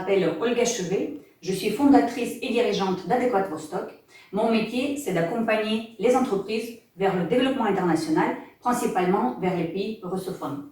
m'appelle Olga Chevet, je suis fondatrice et dirigeante d'Adéquat Vostok. Mon métier, c'est d'accompagner les entreprises vers le développement international, principalement vers les pays russophones.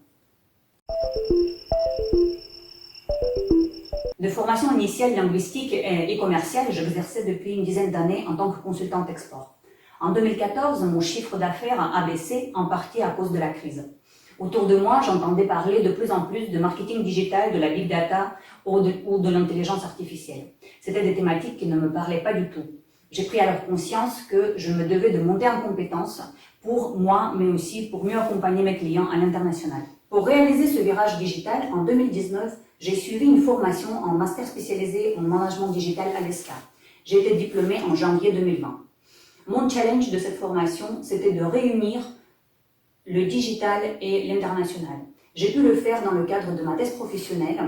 De formation initiale linguistique et commerciale, j'exerçais depuis une dizaine d'années en tant que consultante export. En 2014, mon chiffre d'affaires a baissé, en partie à cause de la crise. Autour de moi, j'entendais parler de plus en plus de marketing digital, de la big data ou de l'intelligence artificielle. C'était des thématiques qui ne me parlaient pas du tout. J'ai pris alors conscience que je me devais de monter en compétences pour moi, mais aussi pour mieux accompagner mes clients à l'international. Pour réaliser ce virage digital, en 2019, j'ai suivi une formation en master spécialisé en management digital à l'ESCA. J'ai été diplômée en janvier 2020. Mon challenge de cette formation, c'était de réunir le digital et l'international. J'ai pu le faire dans le cadre de ma thèse professionnelle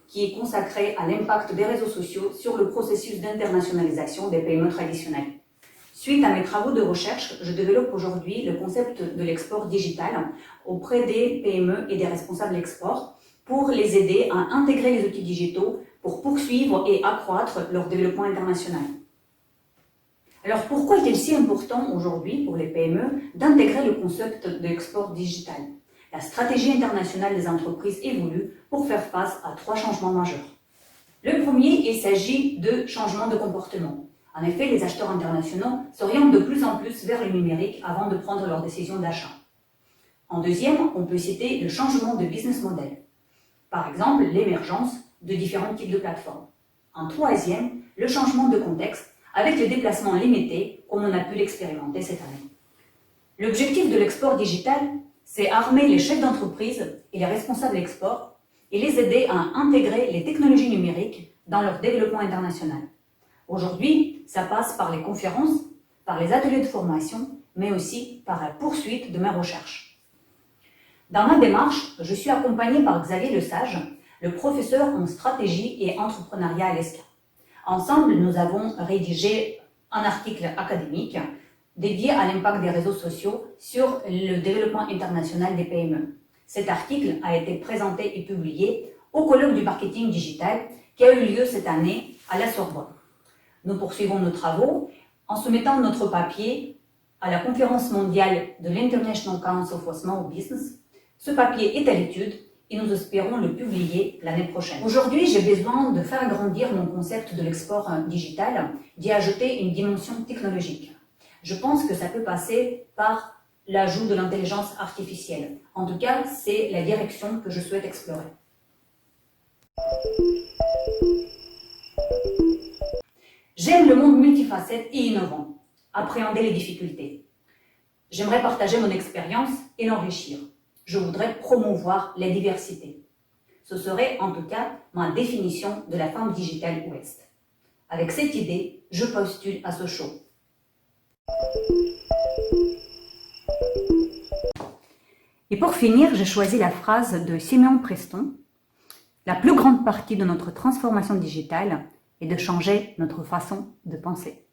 qui est consacrée à l'impact des réseaux sociaux sur le processus d'internationalisation des PME traditionnels. Suite à mes travaux de recherche, je développe aujourd'hui le concept de l'export digital auprès des PME et des responsables export pour les aider à intégrer les outils digitaux pour poursuivre et accroître leur développement international. Alors pourquoi est-il si important aujourd'hui pour les PME d'intégrer le concept de l'export digital? La stratégie internationale des entreprises évolue pour faire face à 3 changements majeurs. Le premier, il s'agit de changement de comportement. En effet, les acheteurs internationaux s'orientent de plus en plus vers le numérique avant de prendre leurs décisions d'achat. En deuxième, on peut citer le changement de business model. Par exemple, l'émergence de différents types de plateformes. En troisième, le changement de contexte avec les déplacements limités, comme on a pu l'expérimenter cette année. L'objectif de l'export digital, c'est armer les chefs d'entreprise et les responsables export et les aider à intégrer les technologies numériques dans leur développement international. Aujourd'hui, ça passe par les conférences, par les ateliers de formation, mais aussi par la poursuite de mes recherches. Dans ma démarche, je suis accompagnée par Xavier Lesage, le professeur en stratégie et entrepreneuriat à l'ESCA. Ensemble, nous avons rédigé un article académique dédié à l'impact des réseaux sociaux sur le développement international des PME. Cet article a été présenté et publié au colloque du marketing digital qui a eu lieu cette année à la Sorbonne. Nous poursuivons nos travaux en soumettant notre papier à la conférence mondiale de l'International Council for Small Business. Ce papier est à l'étude et nous espérons le publier l'année prochaine. Aujourd'hui, j'ai besoin de faire grandir mon concept de l'export digital, d'y ajouter une dimension technologique. Je pense que ça peut passer par l'ajout de l'intelligence artificielle. En tout cas, c'est la direction que je souhaite explorer. J'aime le monde multifacette et innovant, appréhender les difficultés. J'aimerais partager mon expérience et l'enrichir. Je voudrais promouvoir la diversité. Ce serait en tout cas ma définition de la femme digitale ouest. Avec cette idée, je postule à ce show. Et pour finir, j'ai choisi la phrase de Simeon Preston. La plus grande partie de notre transformation digitale est de changer notre façon de penser.